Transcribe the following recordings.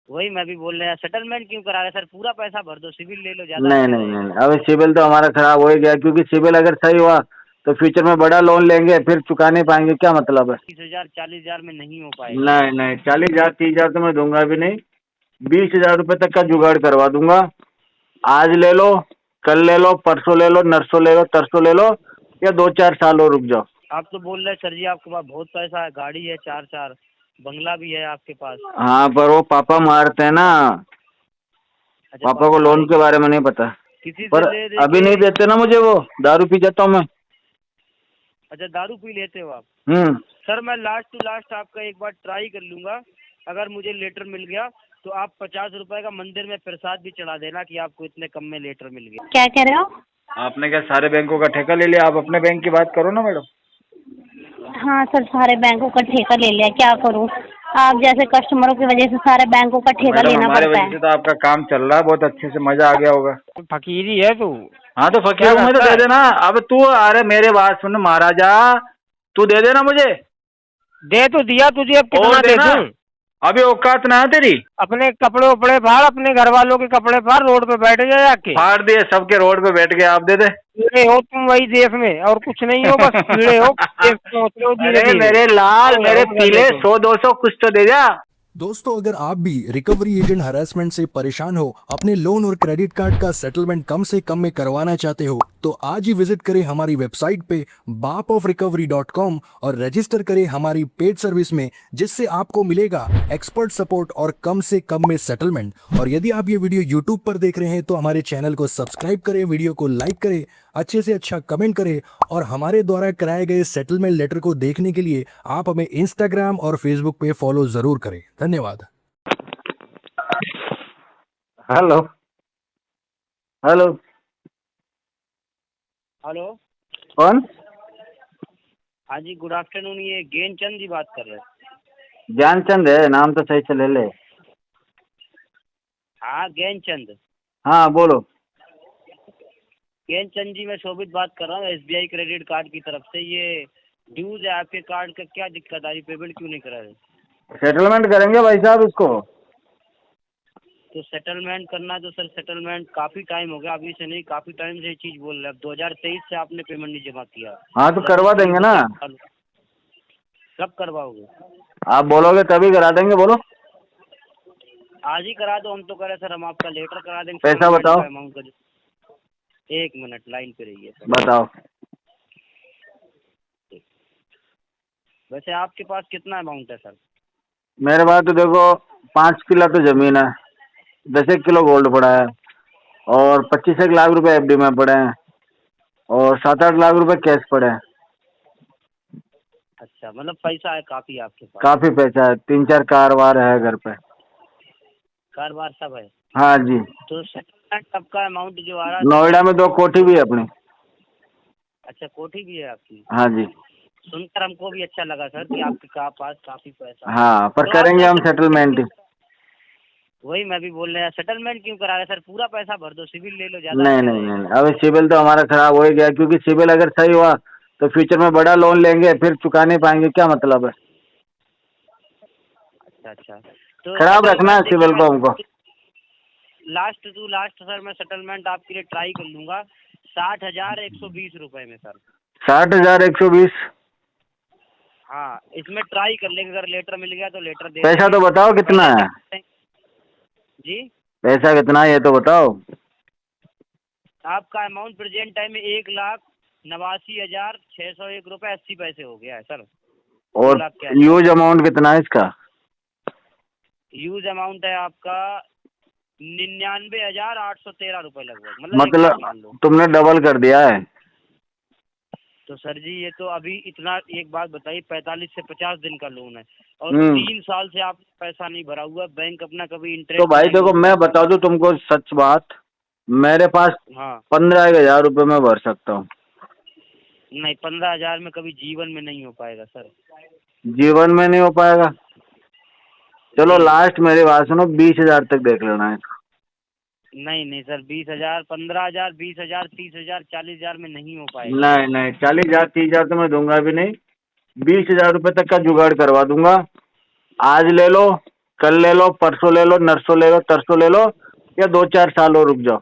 वही मैं भी बोल रहा, सेटलमेंट क्यों करा रहे सर? पूरा पैसा भर दो, सिविल ले लो, ज्यादा नहीं अच्छा नहीं रहेगा। नहीं, अब सिविल तो हमारा खराब हो ही गया, क्योंकि सिविल अगर सही हुआ तो फ्यूचर में बड़ा लोन लेंगे, फिर चुका नहीं पाएंगे, क्या मतलब है? 30,000 40,000 में नहीं हो पाएगा। नहीं नहीं, 40,000 30,000 तो मैं दूंगा भी नहीं। 20,000 रुपये तक का जुगाड़ करवा दूंगा। आज ले लो, कल ले लो, परसों ले लो, नरसों ले लो, तरसों ले लो, या 2-4 साल और रुक जाओ। आप तो बोल रहे सर जी आपके पास बहुत पैसा है, गाड़ी है, 4 बंगला भी है आपके पास। हाँ, पर वो पापा मारते हैं ना। अच्छा, पापा को पापा लोन के मारेंगे? बारे में नहीं पता। किसी से पर ले दे अभी के? नहीं देते ना मुझे, वो दारू पी जाता हूँ मैं। अच्छा, दारू पी लेते हो आप? हम्म। सर मैं लास्ट टू लास्ट आपका एक बार ट्राई कर लूंगा। अगर मुझे लेटर मिल गया तो आप 50 रुपए का मंदिर में प्रसाद भी चढ़ा देना कि आपको इतने कम में लेटर मिल गया। क्या कह रहे हो? आपने क्या सारे बैंकों का ठेका ले लिया? आप अपने बैंक की बात करो ना मैडम। हाँ सर, सारे बैंकों का ठेका ले लिया, क्या करूँ? आप जैसे कस्टमरों की वजह से सारे बैंकों का ठेका मैडम, लेना हमारे पड़ता वजह है। से तो आपका काम चल रहा है, बहुत अच्छे से, मजा आ गया होगा। फकीरी है तू? हाँ तो फकीर क्या हूँ मैं, तो करता दे है? देना। अब तू, अरे मेरे बात सुन महाराजा, तू दे देना मुझे। दे तो दिया तुझे, अब कितना और दे देना, दूं? अभी औकात ना है तेरी। अपने कपड़े उपड़े फाड़, अपने घर वालों के कपड़े फाड़, रोड पे बैठ जाए जाके। फाड़ दिए सबके, रोड पे बैठ गए, आप दे दे। कीड़े हो तुम वही देश में, और कुछ नहीं हो, बस कीड़े हो। देश में होते हो धीरे अरे धीरे। मेरे लाल, मेरे पीले, 100-200 कुछ तो दे जा। दोस्तों, अगर आप भी रिकवरी एजेंट हरासमेंट से परेशान हो, अपने लोन और क्रेडिट कार्ड का सेटलमेंट कम से कम में करवाना चाहते हो, तो आज ही विजिट करें हमारी वेबसाइट पे bapofrecovery.com और रजिस्टर करें हमारी पेड सर्विस में, जिससे आपको मिलेगा एक्सपर्ट सपोर्ट और कम से कम में सेटलमेंट। और यदि आप ये वीडियो यूट्यूब पर देख रहे हैं तो हमारे चैनल को सब्सक्राइब करें, वीडियो को लाइक करें, अच्छे से अच्छा कमेंट करें, और हमारे द्वारा कराए गए सेटलमेंट लेटर को देखने के लिए आप हमें इंस्टाग्राम और फेसबुक पे फॉलो जरूर करें। धन्यवाद। Hello hello. हेलो, कौन? हाँ जी, गुड आफ्टरनून। ये ज्ञानचंद जी बात कर रहे हैं? ज्ञानचंद है नाम, तो सही से ले ले। हाँ, ज्ञानचंद। हाँ बोलो। ज्ञानचंद जी, मैं शोभित बात कर रहा हूँ SBI क्रेडिट कार्ड की तरफ से। ये ड्यूज है आपके कार्ड का, क्या दिक्कत आ रही? पेमेंट क्यों नहीं करा रहे? सेटलमेंट करेंगे भाई साहब इसको। तो सेटलमेंट करना है तो सर, सेटलमेंट काफी टाइम हो गया, अभी से नहीं, काफी टाइम से ये चीज बोल रहे हैं। अब 2023 से आपने पेमेंट नहीं जमा किया। हाँ तो करवा देंगे ना। कब करवाओगे? आप बोलोगे तभी करा देंगे, बोलो। आज ही करा दो, हम तो कह रहे सर, हम आपका लेटर करा देंगे। पैसा बताओ। अमाउंट का 1 मिनट लाइन पे रहिए सर। बताओ। वैसे आपके पास कितना अमाउंट है सर? मेरे पास तो देखो 5 किला तो जमीन है, 10 किलो गोल्ड पड़ा है, और 25 लाख रुपए FD में पड़े हैं, और 7-8 लाख रुपए कैश पड़े हैं। अच्छा, मतलब पैसा है काफी आपके पास? काफी पैसा है, 3-4 कार वार है घर पे। कारोबार सब है? हाँ जी। तो सेटलमेंट सबका अमाउंट जो आ रहा है? नोएडा में 2 कोठी भी है अपनी। अच्छा, कोठी भी है आपकी? हाँ जी। सुनकर हमको भी अच्छा लगा सर कि आपके पास काफी पैसा है। हाँ, पर तो करेंगे आप हम सेटलमेंट। वही मैं भी बोल रहा, सेटलमेंट क्यों करा रहे सर? पूरा पैसा भर दो, सिविल ले लो, ज्यादा नहीं अच्छा नहीं रहेगा। नहीं, अब सिविल तो हमारा खराब हो ही गया, क्योंकि सिविल अगर सही हुआ तो फ्यूचर में बड़ा लोन लेंगे, फिर चुका नहीं पाएंगे, क्या मतलब है? अच्छा अच्छा, तो खराब रखना है सिविल को हमको। लास्ट टू लास्ट सर, मैं सेटलमेंट आपके लिए ट्राई कर लूंगा 60,120 रुपए में सर। 60,120? हाँ, इसमें ट्राई कर लेंगे, अगर लेटर मिल गया तो लेटर दे पैसा तो बताओ कितना है। जी, पैसा कितना है ये तो बताओ। आपका अमाउंट प्रेजेंट टाइम में 1,89,601 रुपए 80 पैसे हो गया है सर। और यूज अमाउंट कितना है इसका? यूज अमाउंट है आपका 99,813 रुपए लगभग, मतलब तुमने डबल कर दिया है। तो सर जी, ये तो अभी इतना, एक बात बताइए, 45 से 50 दिन का लोन है, और 3 साल से आप पैसा नहीं भरा हुआ, बैंक अपना कभी इंटरेस्ट। तो भाई देखो, मैं बता दूं तुमको सच बात, मेरे पास 15,000 रुपए में भर सकता हूँ। नहीं, 15,000 में कभी जीवन में नहीं हो पाएगा सर। जीवन में नहीं हो पाएगा? चलो लास्ट मेरी बात सुनो, 20,000 तक देख लेना है। नहीं नहीं सर, 20,000, 15,000, 20,000, 30,000, 40,000 में नहीं हो पाएगा। नहीं नहीं, 40,000 30,000 तो मैं दूंगा भी नहीं। 20,000 रुपए तक का जुगाड़ करवा दूंगा। आज ले लो, कल ले लो, परसों ले लो, नरसों ले लो, तरसों ले लो, या 2-4 साल और रुक जाओ।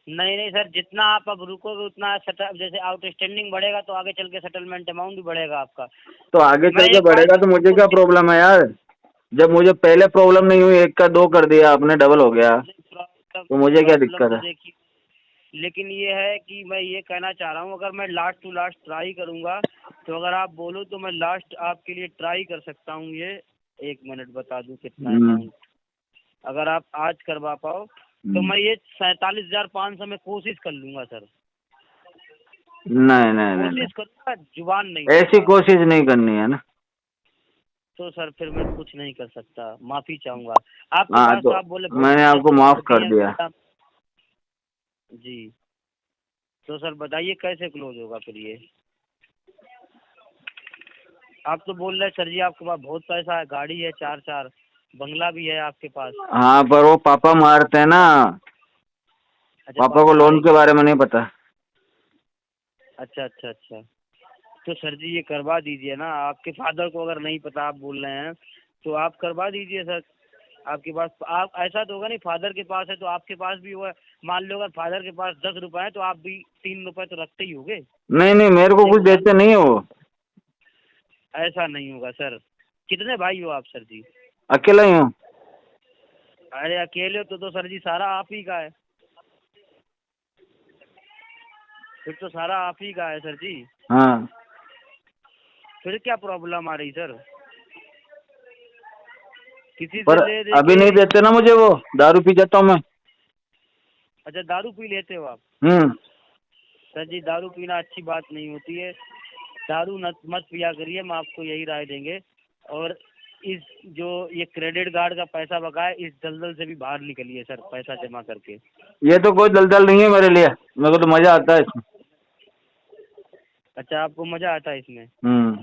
नहीं नहीं सर, जितना आप अब रुकोगे उतना सेटल, जैसे आउटस्टैंडिंग बढ़ेगा तो आगे चल के सेटलमेंट अमाउंट भी बढ़ेगा आपका। तो आगे मैं चल के एक बार बढ़ेगा तो मुझे क्या प्रॉब्लम है यार? जब मुझे पहले प्रॉब्लम नहीं हुई, एक का 2 कर दिया आपने, डबल हो गया, प्रॉब्लम तो मुझे क्या प्रॉब्लम दिक्कत तो है? देखिए, लेकिन ये है कि मैं ये कहना चाह रहा हूँ, अगर मैं लास्ट टू लास्ट ट्राई करूँगा तो अगर आप बोलो तो मैं लास्ट आपके लिए ट्राई कर सकता हूँ। ये 1 मिनट बता दूँ कितना अमाउंट, अगर आप आज करवा पाओ तो मैं ये 47,500 में कोशिश कर लूँगा सर। नहीं नहीं नहीं, कोशिश करूँगा, जुबान नहीं ऐसी दूंगा। कोशिश नहीं करनी है ना। तो सर फिर मैं कुछ नहीं कर सकता, माफ़ी चाहूँगा आपके हाँ, पास। तो तो आप बोले बहुत मैंने आपको अच्छे माफ लोग कर हैं दिया। जी। तो सर बताइए कैसे क्लोज होगा फिर ये? आप तो बोल रहे हैं सर जी आपके पास बहुत पैसा है, गाड़ी है 4-4, बंगला भी है आपके पास। हाँ, पर वो पापा मारते हैं ना, अच्छा, पापा को लोन के मारेंगे। बारे में नहीं पता। अच्छा अच्छा अच्छा। तो सर जी ये करवा दीजिए ना, आपके फादर को अगर नहीं पता आप बोल रहे हैं तो आप करवा दीजिए सर। आपके पास, आप ऐसा तो होगा नहीं फादर के पास है तो आपके पास भी होगा। मान लो अगर फादर के पास 10 रुपए है तो आप भी 3 रुपए तो रखते ही होगे। नहीं नहीं, मेरे को एक कुछ देते नहीं हो। ऐसा नहीं होगा सर। कितने भाई हो आप सर जी? अकेला ही हूँ। अरे अकेले हो तो सर जी सारा आप ही का है, फिर तो सारा आप ही का है सर जी। हाँ, फिर क्या प्रॉब्लम आ रही सर? किसी पर से ले दे अभी के। नहीं देते ना मुझे, वो दारू पी जाता हूँ मैं। अच्छा, दारू पी लेते हो आप? हम्म। सर जी दारू पीना अच्छी बात नहीं होती है, दारू मत पिया करिए, हम आपको यही राय देंगे। और इस जो ये क्रेडिट कार्ड का पैसा बकाया, इस दलदल से भी बाहर निकलिए सर, पैसा जमा करके। ये तो कोई दलदल नहीं है मेरे लिए, मेरे को तो मजा आता है इसमें। अच्छा, आपको मजा आता है इसमें? हम्म।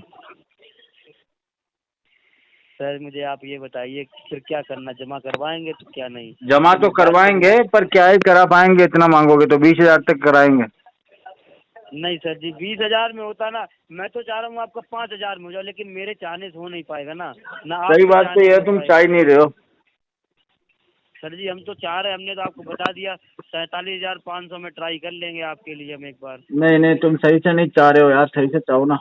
सर मुझे आप ये बताइए फिर क्या करना, जमा करवाएंगे तो क्या नहीं? जमा हम तो इस बात को करवाएंगे, पर क्या ही करा पाएंगे, इतना मांगोगे तो 20,000 तक कराएंगे। नहीं सर जी, 20,000 में होता ना, मैं तो चाह रहा हूँ आपका 5,000 में हो जाए, लेकिन मेरे चाहने से हो नहीं पाएगा ना सही आपके बात तो चाहने ये से है, हो तुम पाएगा। चाह ही नहीं रहे हो। सर जी हम तो चाह रहे हैं, हमने तो आपको बता दिया 47,500 में ट्राई कर लेंगे आपके लिए हम एक बार। नहीं नहीं, तुम सही से नहीं चाह रहे हो यार, सही से चाहो ना।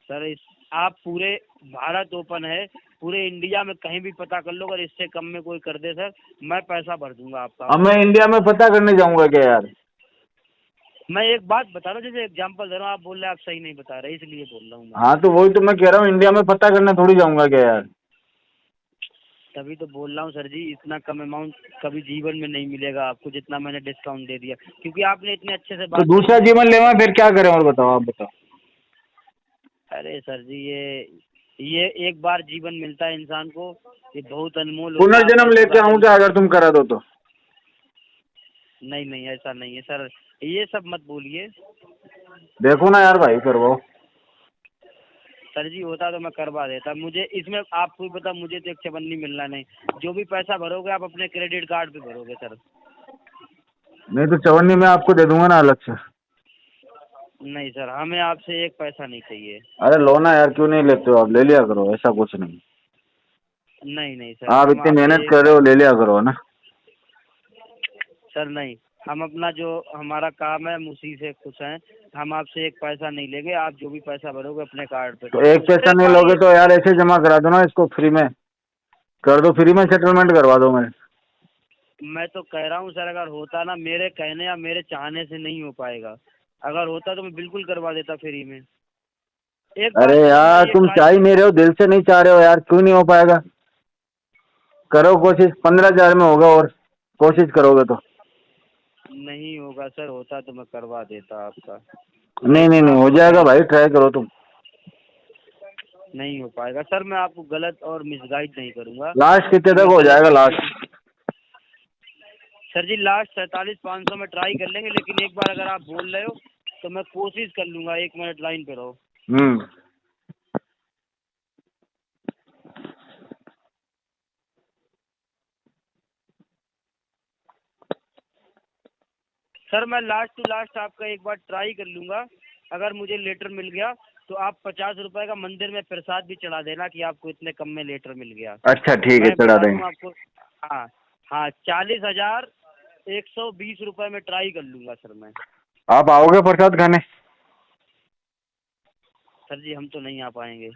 सर आप पूरे भारत ओपन है, पूरे इंडिया में कहीं भी पता कर लो, अगर इससे कम में कोई कर दे सर, मैं पैसा भर दूंगा आपका। अब मैं इंडिया में पता करने जाऊंगा क्या यार? मैं एक बात बता रहा हूँ, जैसे एग्जांपल दे रहा हूँ, आप बोल रहे हैं आप सही नहीं बता रहे, इसलिए बोल रहा हूँ मैं। हाँ, तो वही तो मैं कह रहा हूँ, इंडिया में पता करने थोड़ी जाऊंगा क्या यार? तभी तो बोल रहा हूँ सर जी, इतना कम अमाउंट कभी जीवन में नहीं मिलेगा आपको, जितना मैंने डिस्काउंट दे दिया, क्योंकि आपने इतने अच्छे से तो बात दूसरा की। जीवन लेवा फिर क्या करें, और बताओ, आप बताओ। अरे सर जी ये एक बार जीवन मिलता है इंसान को, ये बहुत अनमोल होता है। आप पुनर्जन्म ऐसी लेके बातें आऊँ क्या अगर तुम करा दो तो? नहीं नहीं, ऐसा नहीं है सर, ये सब मत बोलिए। देखो ना यार भाई, करवाओ। सर जी होता तो मैं करवा देता, मुझे इसमें आपको भी पता, मुझे तो एक चवन्नी मिलना नहीं। जो भी पैसा भरोगे आप अपने क्रेडिट कार्ड पे भरोगे सर। नहीं तो 54 में आपको दे दूंगा ना अलग से। नहीं सर, हमें आपसे एक पैसा नहीं चाहिए। अरे लो ना यार, क्यों नहीं लेते हो आप? ले लिया करो, ऐसा कुछ नहीं। नहीं नहीं सर, आप हम इतनी आपसे मेहनत एक कर रहे हो, ले लिया करो ना। सर नहीं, हम अपना जो हमारा काम है हम उसी से खुश हैं, हम आपसे एक पैसा नहीं लेंगे। आप जो भी पैसा भरोगे अपने कार्ड पे। तो एक पैसा एक नहीं बार लोगे ये, तो यार ऐसे जमा करा दो ना, इसको फ्री में कर दो, फ्री में सेटलमेंट करवा दो मेरे। मैं तो कह रहा हूँ सर, अगर होता ना, मेरे कहने या मेरे चाहने से नहीं हो पाएगा, अगर होता तो मैं बिल्कुल करवा देता फ्री में। एक बार अरे चलो मैं यार, ये तुम ट्राई चाह ही कर, नहीं रहे हो, दिल से नहीं चाह रहे हो यार, क्यों नहीं हो पाएगा? करो कोशिश, 15,000 में होगा, और कोशिश करोगे तो। नहीं होगा सर, होता तो मैं करवा देता आपका। नहीं नहीं इतना नहीं, आप हो समझ जाएगा लो, भाई, ट्राई करो तुम। नहीं हो पाएगा सर, मैं आपको गलत और मिसगाइड नहीं करूँगा। लास्ट कितने तक हो जाएगा लास्ट? सर जी लास्ट 47,500 में ट्राई कर लेंगे, लेकिन एक बार अगर आप बोल रहे हो तो मैं कोशिश कर लूँगा। 1 मिनट लाइन पे रहो। हम्म। सर मैं लास्ट टू लास्ट आपका एक बार ट्राई कर लूँगा, अगर मुझे लेटर मिल गया तो आप 50 रुपए का मंदिर में प्रसाद भी चढ़ा देना कि आपको इतने कम में लेटर मिल गया। अच्छा ठीक है, मैं चढ़ा बता दूं देंगे। आपको। हाँ हाँ, 40,120 रुपए में ट्राई कर लूंगा सर मैं। आप आओगे प्रसाद खाने? सर जी हम तो नहीं आ पाएंगे।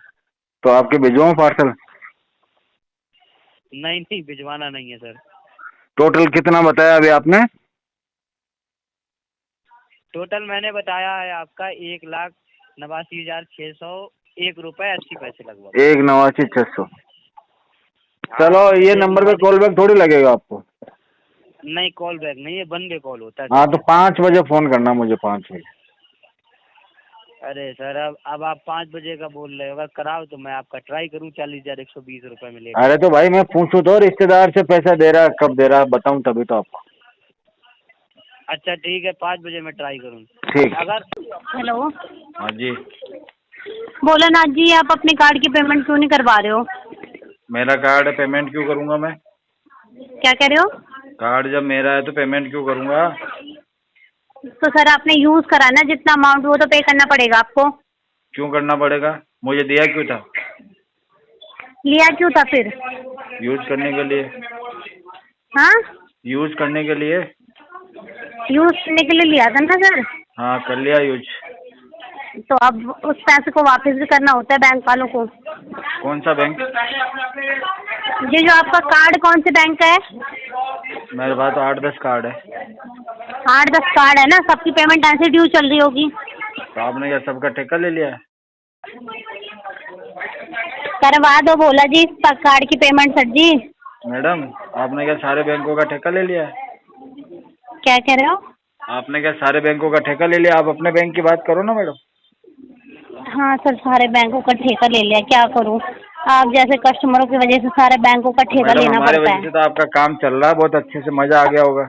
तो आपके भिजवाऊं पार्सल? नहीं नहीं, भिजवाना नहीं है सर। टोटल कितना बताया अभी आपने? टोटल मैंने बताया है आपका 1,89,601 रुपए 80 पैसे लगभग। 1,89,600। चलो ये नंबर पे कॉल बैक थोड़ी लगेगा आपको। नहीं, कॉल बैक नहीं है, बन के कॉल होता है। हाँ तो 5 बजे फोन करना मुझे, 5 बजे। अरे सर अब आप 5 बजे का बोल रहे हो, अगर कराओ तो मैं आपका ट्राई करूं 40,120 रुपए में लेकर। अरे तो भाई मैं पूछूं तो रिश्तेदार से पैसा दे रहा है, कब दे रहा है बताऊं तभी तो आपको। अच्छा ठीक है, 5 बजे मैं ट्राई करूं। ठीक। अगर हेलो, हाँ जी। बोला नाथ जी, आप अपने कार्ड की पेमेंट क्यों नहीं करवा रहे हो? मेरा कार्ड है, पेमेंट क्यों करूंगा मैं? क्या कह रहे हो? कार्ड जब मेरा है तो पेमेंट क्यों करूंगा? तो सर आपने यूज करा ना, जितना अमाउंट वो तो पे करना पड़ेगा आपको। क्यों करना पड़ेगा? मुझे दिया क्यों था? लिया क्यों था फिर? यूज करने के लिए। हाँ, यूज करने के लिए। यूज करने के लिए लिया था ना सर। हाँ कर लिया यूज। तो अब उस पैसे को वापस भी करना होता है बैंक वालों को। कौन सा बैंक? ये जो आपका कार्ड कौन से बैंक का है? मेरे पास तो 8-10 कार्ड है। 8-10 कार्ड है ना, सबकी पेमेंट ऐसे ड्यू चल रही होगी। तो आपने क्या सबका ठेका ले लिया है? करवा दो बोला जी कार्ड की पेमेंट सर जी। मैडम आपने क्या सारे बैंकों का ठेका ले लिया है? क्या कह रहे हो? आपने क्या सारे बैंकों का ठेका ले लिया? आप अपने बैंक की बात करो ना मैडम। हाँ सर, सारे बैंकों का ठेका ले लिया, क्या करूँ? आप जैसे कस्टमरों की वजह से सारे बैंकों का ठेका मैडम लेना हमारे पड़ता वजह से है। तो आपका काम चल रहा है, बहुत अच्छे से मजा आ गया होगा।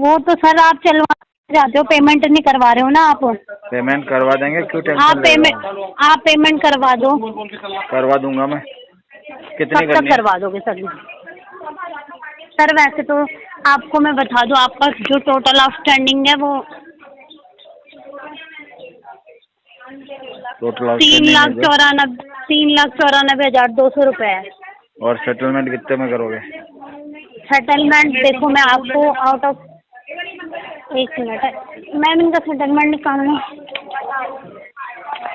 वो तो सर आप चलवा जाते हो, पेमेंट नहीं करवा रहे हो ना आप। पेमेंट करवा देंगे, क्यों आप टेंशन ले रहे हो? पेमेंट करवा दो। करवा दूंगा मैं। कितनी कब तक करनी है? करवा दोगे सर? सर वैसे तो आपको मैं बता दूं, आपका जो टोटल आउटस्टैंडिंग है वो टोटल 3,94,200 रुपए है। और सेटलमेंट कितने में करोगे? सेटलमेंट देखो मैं आपको आउट ऑफ, एक मिनट है मैम, इनका सेटलमेंट निकालना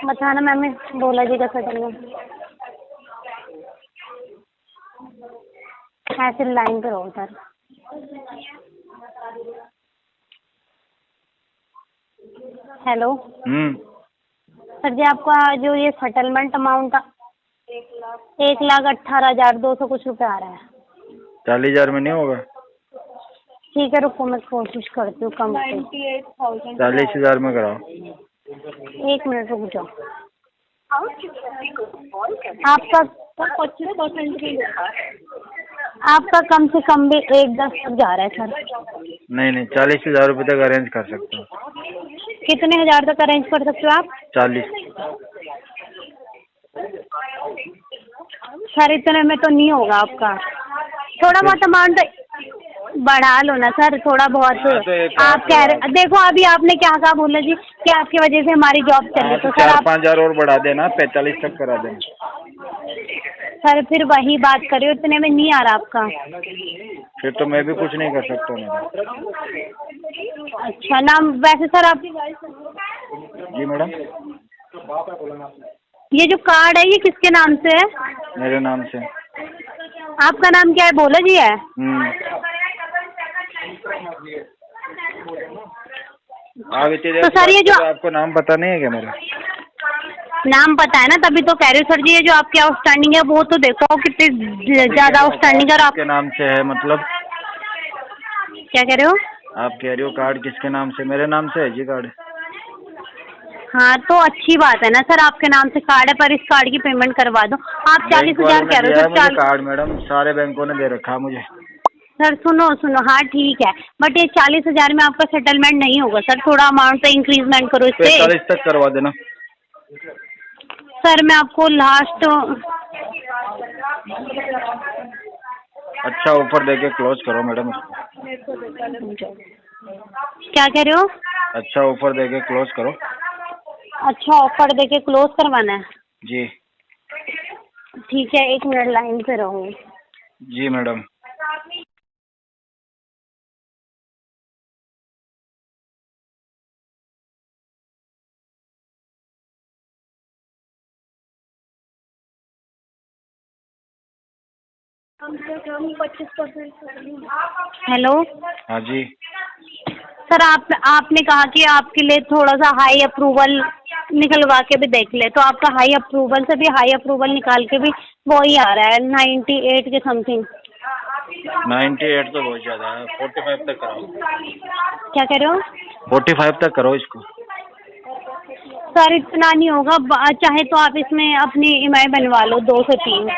बताना मैम ने बोला जी का सेटलमेंट। ऐसे लाइन पे रहो सर। हेलो सर जी, आपका जो ये सेटलमेंट अमाउंट 1,18,200 कुछ रुपए आ रहा है। 40,000 में नहीं होगा? ठीक है रुको, मैं कोशिश करती हूँ कम से। 40,000 में कराओ। एक मिनट रुक जाओ। आपका 25% आपका कम से कम भी 1,10 तक जा रहा है सर। नहीं 40,000 रुपये तक अरेंज कर सकता हूँ। कितने हजार तक अरेंज कर सकते हो आप? 40। सर इतने में तो नहीं होगा आपका, थोड़ा बहुत अमाउंट बढ़ा लो ना सर, थोड़ा बहुत। आप कह रहे देखो अभी आपने क्या कहा बोला जी कि आपकी वजह से हमारी जॉब चली, तो सर आप 4-5 हजार और बढ़ा देना, 45 तक करा देना। सर फिर वही बात करिए, इतने में नहीं आ रहा आपका। फिर तो मैं भी कुछ नहीं कर सकता हूँ। अच्छा नाम वैसे सर आप जी मैडम, ये जो कार्ड है ये किसके नाम से है? मेरे नाम से। आपका नाम क्या है बोला जी है? तो सर ये जो आपको नाम पता नहीं है क्या मेरा? नाम पता है ना, तभी तो कह रही हूँ सर जी, ये जो आपकी आउटस्टैंडिंग है वो तो देखो कितनी ज्यादा आउटस्टैंडिंग है। और आपके नाम से है मतलब? क्या कह रहे हो? आप कह रहे हो कार्ड किसके नाम से? मेरे नाम से है जी कार्ड। हाँ तो अच्छी बात है ना सर, आपके नाम से कार्ड है, पर इस कार्ड की पेमेंट करवा दो। आप 40,000 कह रहे हो सर? कार्ड मैडम सारे बैंकों ने दे रखा मुझे। सर सुनो हाँ ठीक है, बट ये 40,000 में आपका सेटलमेंट नहीं होगा सर, थोड़ा अमाउंट तो इंक्रीजमेंट करो इससे। 45 तक करवा देना। सर मैं आपको लास्ट अच्छा ऑफर देके क्लोज करो मैडम। क्या कह रहे हो? अच्छा ऑफर देके क्लोज करो। अच्छा, ऑफर देके क्लोज करवाना है। जी ठीक है, 1 मिनट लाइन पे रहो। जी मैडम। कम से कम 25%। हेलो हाँ जी। सर, आपने कहा कि आपके लिए थोड़ा सा हाई अप्रूवल निकलवा के भी देख ले, तो आपका हाई अप्रूवल से भी हाई अप्रूवल निकाल के भी वही आ रहा है 98 के समथिंग। 98 तो बहुत ज्यादा है, 45 तक कराओ। क्या कह रहे हो? 45 तक करो इसको। सर इतना नहीं होगा, चाहे तो आप इसमें अपनी EMI बनवा लो 2 से 3।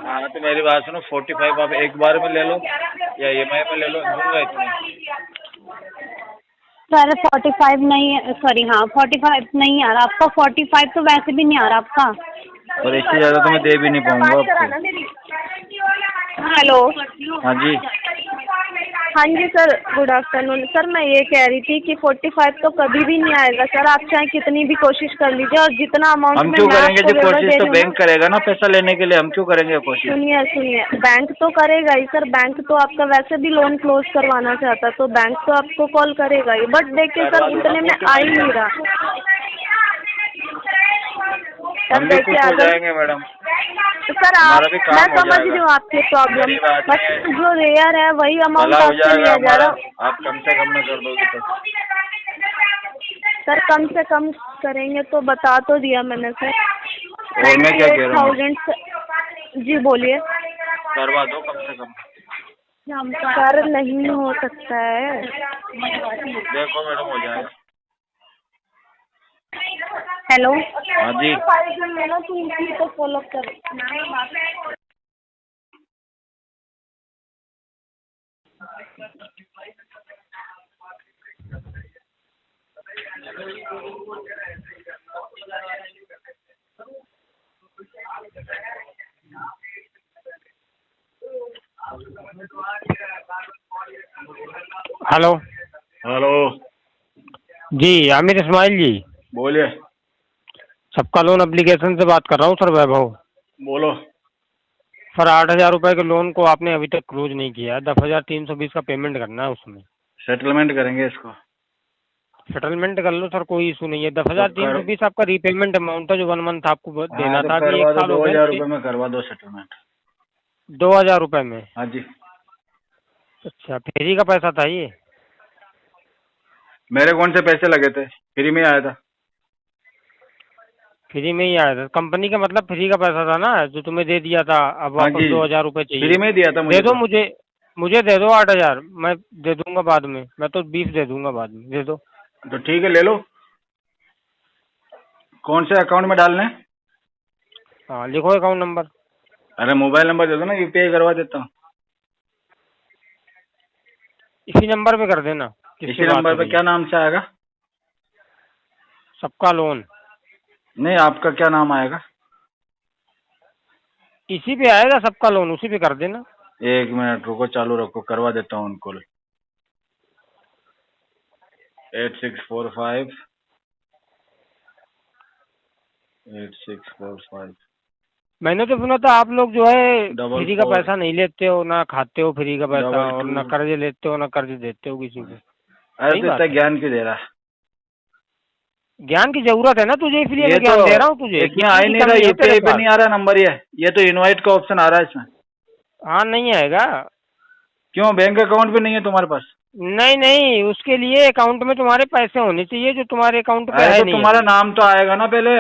हाँ तो मेरी बात सुनो, 45 आप एक बार में ले लो या EMI में ले लो, दूंगा इतने। सर 45 नहीं, सॉरी हाँ 45 नहीं आ रहा आपका, 45 तो वैसे भी नहीं आ रहा आपका। और इससे ज्यादा तो मैं दे भी नहीं पाऊंगा आपको। हेलो। हाँ जी। हाँ जी सर, गुड आफ्टरनून। सर मैं ये कह रही थी कि 45 तो कभी भी नहीं आएगा सर, आप चाहे कितनी भी कोशिश कर लीजिए, और जितना अमाउंट हम क्यों करेंगे जब कोशिश तो बैंक ना, करेगा ना पैसा लेने के लिए, हम क्यों करेंगे कोशिश? सुनिए, बैंक तो करेगा ही सर, बैंक तो आपका वैसे भी लोन क्लोज करवाना चाहता, तो बैंक तो आपको कॉल करेगा ही, बट देखिए सर इतने में आ ही नहीं रहा। हम भी खुश हो जाएंगे मैडम। सर मैं समझ रही हूँ आपकी प्रॉब्लम, बट जो रेयर है वही अमाउंट आपसे लिया जा रहा। आप कम से कम में कर दोगे तो? सर कम से कम करेंगे तो बता तो दिया मैंने सर। और मैं क्या कह रहा हूँ? जी बोलिए। करवा दो कम से कम। सर नहीं हो सकता है। देखो मैडम हो जाएगा। हेलो। हाँ जी। तो फॉलो कर। हेलो। हेलो जी, आमिर इस्माइल जी, बोलिए। सबका लोन एप्लीकेशन से बात कर रहा हूँ सर, वैभव। बोलो। सर 8,000 रुपए के लोन को आपने अभी तक क्लोज नहीं किया है, 10,320 का पेमेंट करना है उसमें। सेटलमेंट करेंगे इसको। सेटलमेंट कर लो सर, कोई इशू नहीं है। 10,320 आपका रीपेमेंट अमाउंट था जो 1 मंथ आपको देना था, कि 1 साल हो गया। 2,000 रुपए में करवा दो सेटलमेंट। 2,000 रुपए में? हाँ जी। अच्छा, फ्री का पैसा था ये? मेरे कौन से पैसे लगे थे, फ्री में आया था। फ्री में ही आया था? कंपनी का मतलब फ्री का पैसा था ना जो तुम्हें दे दिया था, अब वापस 2,000 रुपए चाहिए। फ्री में दिया था मुझे। दे दो मुझे दे दो 8,000, मैं दे दूंगा बाद में, मैं तो 20 दे दूंगा बाद में, दे दो। तो ठीक है ले लो। कौन से अकाउंट में डालना है? हाँ लिखो अकाउंट नंबर। अरे मोबाइल नंबर दे दो ना, UPI करवा देता हूँ। इसी नंबर पे कर देना। इसी नंबर पे क्या नाम से आएगा? सबका लोन। नहीं, आपका क्या नाम आएगा? इसी पे आएगा सबका लोन, उसी पे कर देना। 1 मिनट रुको, चालू रखो, करवा देता हूँ उनको। 8645 8645। मैंने तो सुना था आप लोग जो है फ्री का पैसा नहीं लेते हो, ना खाते हो फ्री का पैसा, और ना कर्ज लेते हो ना कर्ज देते हो किसी को। अरे तो इतना ज्ञान क्यों दे रहा? ज्ञान की जरूरत है ना तुझे, इसलिए मैं ज्ञान दे रहा हूँ तुझे। इसमें आ ही नहीं रहा, UPI पे नहीं आ रहा नंबर। ये तो इनवाइट का ऑप्शन आ रहा है इसमें। हाँ नहीं आएगा। क्यों, बैंक अकाउंट भी नहीं है तुम्हारे पास? नहीं, उसके लिए अकाउंट में तुम्हारे पैसे होने चाहिए जो तुम्हारे अकाउंट पे है। तो तुम्हारा नाम तो आएगा ना पहले।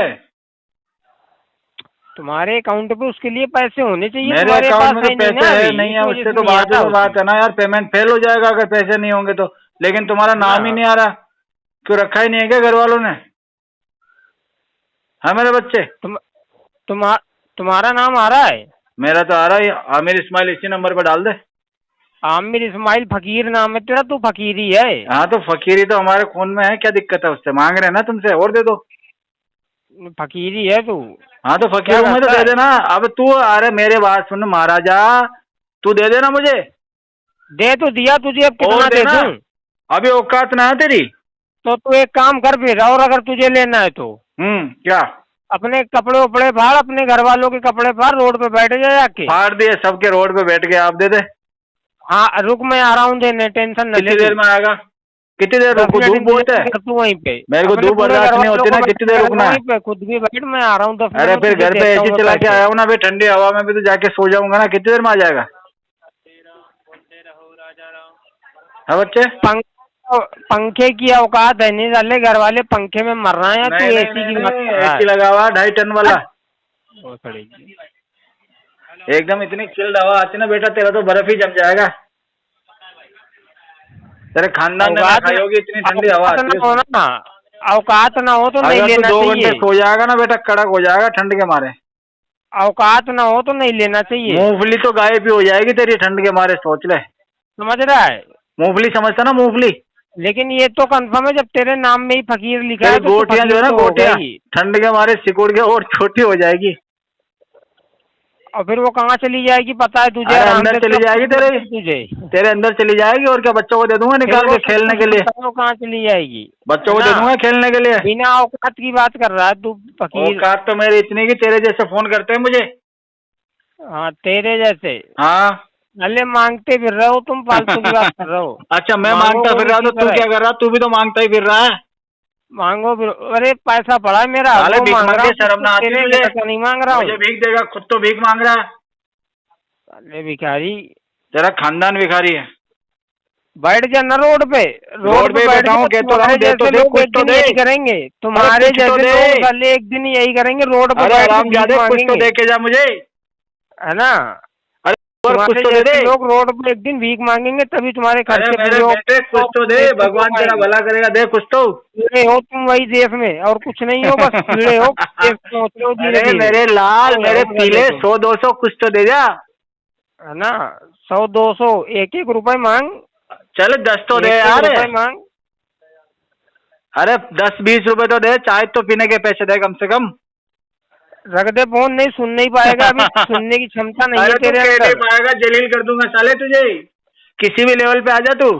तुम्हारे अकाउंट पे उसके लिए पैसे होने चाहिए। मेरे अकाउंट में तो पैसे है नहीं है, उससे तो बात है ना यार। पेमेंट फेल हो जाएगा अगर पैसे नहीं होंगे तो। लेकिन तुम्हारा नाम ही नहीं आ रहा, क्यों रखा ही नहीं है क्या घर वालों ने? हाँ मेरे बच्चे। तुम्हारा नाम आ रहा है? मेरा तो आ रहा है, आमिर इस्माइल, इसी नंबर पर डाल दे। आमिर इस्माइल फकीर नाम है तेरा, तू फकीरी है। हाँ तो फकीरी तो हमारे खून में है, क्या दिक्कत है उससे? मांग रहे हैं ना तुमसे, और दे दो। फकीरी है तू? हाँ तो फकीर में तो दे देना। अब तू, अरे मेरे बात सुन महाराजा, तू दे देना मुझे। दे तो दिया तुझे, अब कितना दे दूं? अभी औकात ना है तेरी। तो तू एक काम कर फिर, और अगर तुझे लेना है तो क्या अपने कपड़े उपड़े फाड़, अपने घर वालों के कपड़े फाड़, रोड पे बैठ जा जाके। फाड़ दिए सबके, रोड पे बैठ के आप दे दे। हाँ रुक, मैं आ रहा हूँ देने, टेंशन न ले। कितनी देर में आएगा? कितनी देर रुको? धूप बहुत है तू वहीं पे, मेरे को धूप बर्दाश्त नहीं होती ना। कितनी देर रुकना है? पे खुद भी बैठ, मैं आ रहा हूँ 10 मिनट। अरे फिर घर पे एसी चला के आया हूँ ना, फिर ठंडी हवा में भी तो जाके सो जाऊंगा ना। कितनी देर में आ जाएगा? हाँ बच्चे, पंखे की औकात है नहीं डाले, घर वाले पंखे में मर रहे हैं, तू एसी की बात कर रहा है। एसी लगा हुआ 2.5 टन वाला एकदम। इतनी चिल्ड हवा आती ना बेटा, तेरा तो बर्फ ही जम जाएगा। तेरे खानदान में ना खाई होगी, इतनी ठंडी हवा आती है। औकात ना हो तो नहीं लेना चाहिए। 2 घंटे सो जाएगा ना बेटा, कड़क हो जाएगा ठंड के मारे। औकात ना हो तो नहीं लेना चाहिए। मूंगफली तो गायब ही हो जाएगी तेरी ठंड के मारे, सोच ले। समझ रहा है? मूंगफली समझता ना, मूंगफली। लेकिन ये तो कंफर्म है, जब तेरे नाम में ही फकीर लिखा है तो गोटियां जो है ना, गोटियां ठंड के मारे सिकुड़ के और छोटी हो जाएगी। और फिर वो कहाँ चली जाएगी पता है तुझे? अंदर चली जाएगी तेरे अंदर चली जाएगी। और क्या, बच्चों को दे दूंगा निकाल के खेलने के लिए। कहाँ चली जाएगी? बच्चों को दे दूंगा खेलने के लिए। बिना औकात की बात कर रहा है तू फकीर। औकात तो मेरी इतनी की तेरे जैसे फोन करते हैं मुझे। हाँ तेरे जैसे। हाँ अरे मांगते फिर रहे हो तुम, फालतू की बात कर रहे हो। अच्छा मैं मांगता फिर रहा तो तू क्या कर रहा? तू भी तो मांगता ही फिर रहा है। मांगो फिर, अरे पैसा पड़ा है मेरा, शर्म ना आती तुझे? नहीं मांग रहा हूँ। मुझे भीख देगा, खुद तो भीख मांग रहा है। अरे भिखारी, तेरा खानदान भिखारी है। बैठ जा ना रोड पे बैठा हूँ, कहता हूँ दे तो दे, कुछ तो दे। करेंगे तुम्हारे जैसे लोग एक दिन यही करेंगे रोड पे। आराम ज्यादा, कुछ तो दे के जा मुझे, है ना? कुछ तो दे दे। लोग रोड पे एक दिन भीख मांगेंगे तभी तुम्हारे खर्चे पूरे हो। कुछ तो दे, भगवान तेरा भला करेगा, दे कुछ तो। कीड़े हो तुम वही देश में, और कुछ नहीं हो, बस कीड़े हो देश में होते हो। अरे मेरे लाल, मेरे पीले, 100-200 कुछ तो दे जा, है ना? 100-200 1-1 रुपए मांग। चल 10 तो दे यार मांग। अरे 10-20 रुपए तो दे, चाय तो पीने के पैसे दे कम से कम। रख दे फोन, नहीं सुन नहीं पाएगा अभी। सुनने की क्षमता नहीं है तेरे अंदर। नहीं पाएगा, जलील कर दूंगा साले तुझे, किसी भी लेवल पे आ जा तू।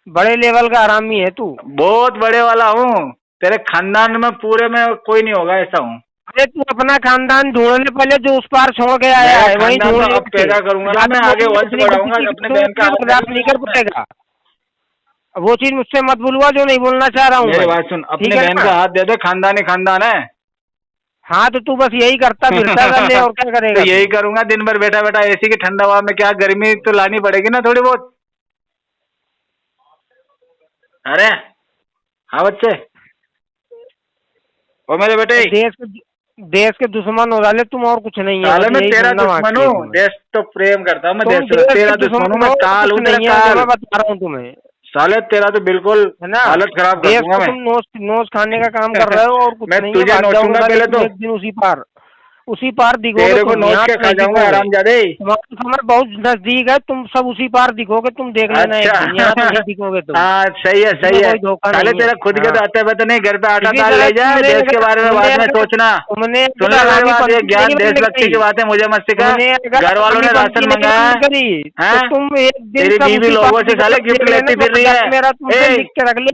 बड़े लेवल का आरामी है तू। बहुत बड़े वाला हूँ, तेरे खानदान में पूरे में कोई नहीं होगा ऐसा हूँ। अरे तू अपना खानदान ढूंढ ले पहले, जो उस पार छोड़ के आया है वही ढूंढ पैदा करूंगा ना मैं, आगे वंश बढ़ाऊंगा अपने बहन का। नहीं कर पाएगा वो चीज मुझसे मत भूलवा जो नहीं बोलना चाह रहा हूँ। मेरी बात सुन, अपने बहन का हाथ दे दे, खानदान ही खानदान है। हाँ तो तू बस यही करता फिरता कर ले, और क्या करेगा? तो यही करूंगा दिन भर बैठा बैठा एसी की ठंडा हवा में। क्या गर्मी तो लानी पड़ेगी ना थोड़ी बहुत। अरे हाँ बच्चे, वो मेरे बेटे, देश के दुश्मन हो डाले तुम, और कुछ नहीं है। मैं तेरा दुश्मन हूँ, देश तो प्रेम करता हूँ मैं, देश तेरा दुश्मन हूँ मैं, काल हूँ तेरा काल। मैं बता रहा हूँ तुम्हें साले, तेरा तो बिल्कुल है ना हालत खराब कर दूंगा मैं। तुम नोच खाने का काम कर रहे हो और कुछ मैं नहीं। तुझे नोचूंगा पहले तो, एक दिन उसी पार दिखोगे। तेरे को नोच के खा जाऊंगा आरामजादे। तुम्हारा समय बहुत नजदीक है, तुम सब उसी पार दिखोगे, तुम देख लेना। अच्छा। यहाँ तो नहीं दिखोगे तुम। हाँ सही है सही है। साले तेरा खुद के तो आते पता नहीं, घर पे आटा दाल ले जाए, देश के बारे में बाद में सोचना। ज्ञान देशभक्ति की बात है, मुझे मत सिखा। घर वालों ने राशन मंगाया, तेरी बीवी लोगों से साले गिफ्ट लेती फिर रही है।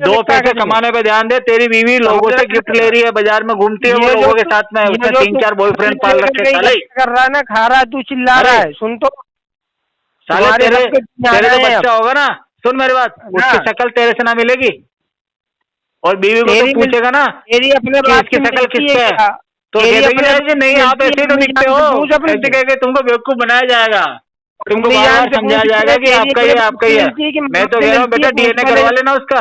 2 पैसे कमाने पे ध्यान दे, तेरी बीवी लोगों से गिफ्ट ले रही है, बाजार में घूमती है वो लोगों के साथ में, उसने 3-4 बॉयफ्रेंड पाल रखे साले। कर रहा है ना, खा रहा है, तू चिल्ला रहा है। सुन तो साले, तेरे तो बच्चा होगा ना, सुन मेरी बात, उसकी शक्ल तेरे से ना मिलेगी। और बीवी को तो पूछेगा ना तेरी अपने बाप की शक्ल किससे है, तो कहेगी नहीं आप ऐसे तो दिखते हो, ऐसे कहेंगे तुमको बेवकूफ बनाया जाएगा, तुमको बार समझाया जाएगा कि आपका ही है आपका ही है। मैं तो कह रहा हूँ बेटा DNA करवा लेना उसका।